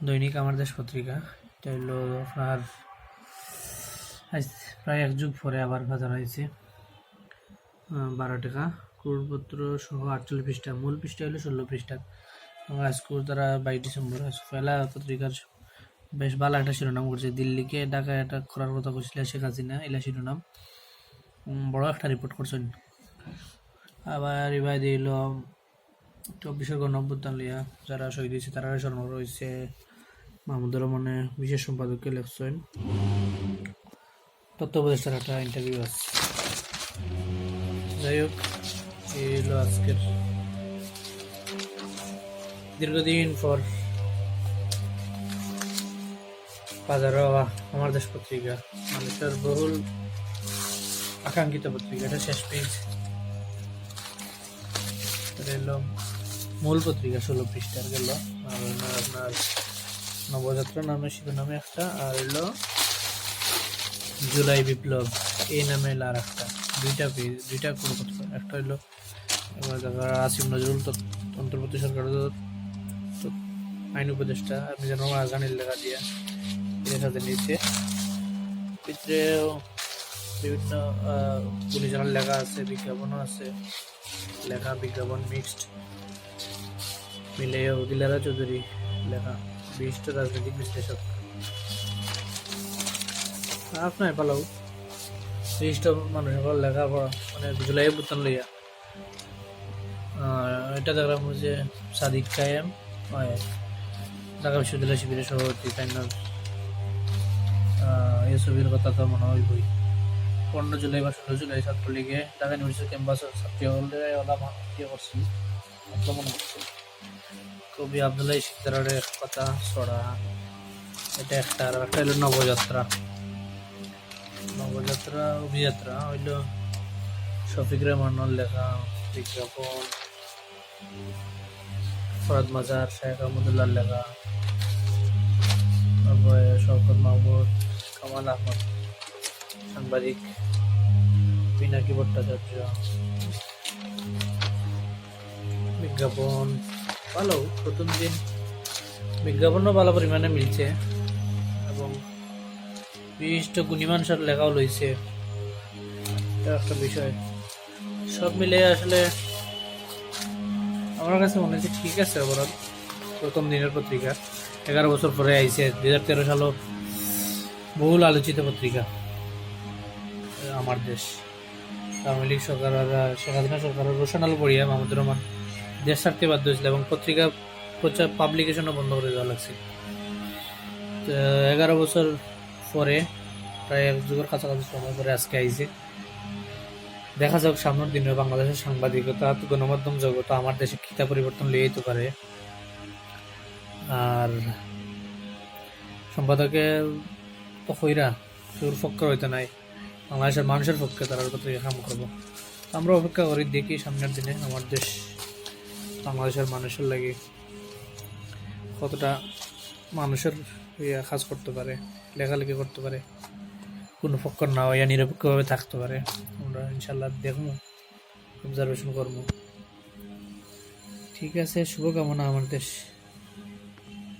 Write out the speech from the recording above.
দৈনিক আমার দেশ পত্রিকা। এটা হলো আপনার আজ প্রায় এক যুগ পরে আবার বাজার হয়েছে 12 টাকা। কুড়পত্র সহ 48 পৃষ্ঠা, মূল পৃষ্ঠা হলো 16 পৃষ্ঠা। আজকুর তারা 22 ডিসেম্বর পয়লা পত্রিকার বেশ ভালো একটা শিরোনাম করছে, দিল্লিকে ঢাকা অ্যাটাক করার কথা কইছিল শেখ হাসিনা, এলা শিরোনাম। বড় একটা রিপোর্ট করছেন। আবার এবার দিল 24 গণঅভ্যুত্থান লিয়া যারা শহীদ হয়েছে তারা স্মরণ রয়েছে। মাহমুদুর রহমানে বিশেষ সম্পাদককে লেখছেন। তথ্য উপদেষ্টার একটা ইন্টারভিউ আছে। যাই হোক, এই হলো আজকের দীর্ঘদিন পর বাজার হওয়া আমার দেশ পত্রিকা, মানুষের বহুল আকাঙ্ক্ষিত পত্রিকা। এটা শেষ পেজ। এটা হলো মূল পত্রিকা 16 পৃষ্ঠার গেল। আর আপনার নবযাত্রা নামে শিরোনামে একটা, আর হলো জুলাই বিপ্লব এই নামে আর একটা। দুইটা পেজ, দুইটা পত্র। একটা হলো আসিফ নজরুল অন্তর্বর্তী সরকার আইন উপদেষ্টা, আপনি যেন রাজধানীর লেখা দিয়ে এর সাথে নিচে ভিতরেও বিভিন্ন গুণীজনের লেখা আছে, বিজ্ঞাপনও আছে, লেখা বিজ্ঞাপন মিক্সড মিলে দিলারা চৌধুরী লেখা, বিশিষ্ট রাজনৈতিক বিশ্লেষক। আপনার পালাও বিশিষ্ট মানুষের লেখাপড়া মানে জুলাই অভ্যুত্থান লইয়া। এটা দেখলাম যে সাদিক কায়েম ঢাকা বিশ্ববিদ্যালয় শিবিরের সভাপতি, তাই না? এই ছবির কথা তো মনে হয় বই 15 জুলাই বা 16 জুলাই ছাত্রলীগে ঢাকা ইউনিভার্সিটি ক্যাম্পাসের ছাত্রী হলে করছি মনে হচ্ছে। কবি আবদুল্লাহ সিকদারের কথা ছড়া, এটা একটা। আর একটা হইল নবযাত্রা অভিযাত্রা হইল শফিক রেহমানের লেখা বিজ্ঞাপন, ফরাদ মাজার, শেখ আহমদুল্লাহর লেখা, তারপরে শওকত মাহমুদ, কামাল আহমদ সাংবাদিক, পিনাকি ভট্টাচার্য। বিজ্ঞাপন ভালো, প্রথম দিন বিজ্ঞাপনও ভালো পরিমাণে মিলছে এবং বিশিষ্ট গুণীমান সব লেখাও লইছে। এটা একটা বিষয়। সব মিলে আসলে আমার কাছে মনে হচ্ছে ঠিক আছে। ওভারঅল প্রথম দিনের পত্রিকা 11 বছর পরে আইছে। 2013 সালও বহুল আলোচিত পত্রিকা আমার দেশ। আওয়ামী লীগ সরকার আর শেখ হাসিনা সরকারের ঘোষণাল পড়িয়া মাহমুদুর রহমান দেশ ছাড়তে বাধ্য হয়েছিল এবং পত্রিকা পাবলিকেশনও বন্ধ করে দেওয়া লাগছে। 11 বছর পরে, প্রায় এক যুগের কাছাকাছি সময় পরে আজকে আইছে। দেখা যাক সামনের দিনে বাংলাদেশের সাংবাদিকতা, গণমাধ্যম জগৎ আমার দেশে কিতা পরিবর্তন লিয়ে যেতে পারে। আর সম্পাদকে তো হইরা শুরুর পক্ষে হইতে নাই, বাংলাদেশের মানুষের পক্ষে তার পত্রিকা কাম করবো। আমরা অপেক্ষা করি, দেখি সামনের দিনে আমার দেশ বাংলাদেশের মানুষের লাগে কতটা মানুষের কাজ করতে পারে, লেখালেখি করতে পারে, কোনো পক্ষ না হইয়া নিরপেক্ষভাবে থাকতে পারে। আমরা ইনশাল্লাহ দেখবো, অবজারভেশন করবো। ঠিক আছে, শুভকামনা আমার দেশ।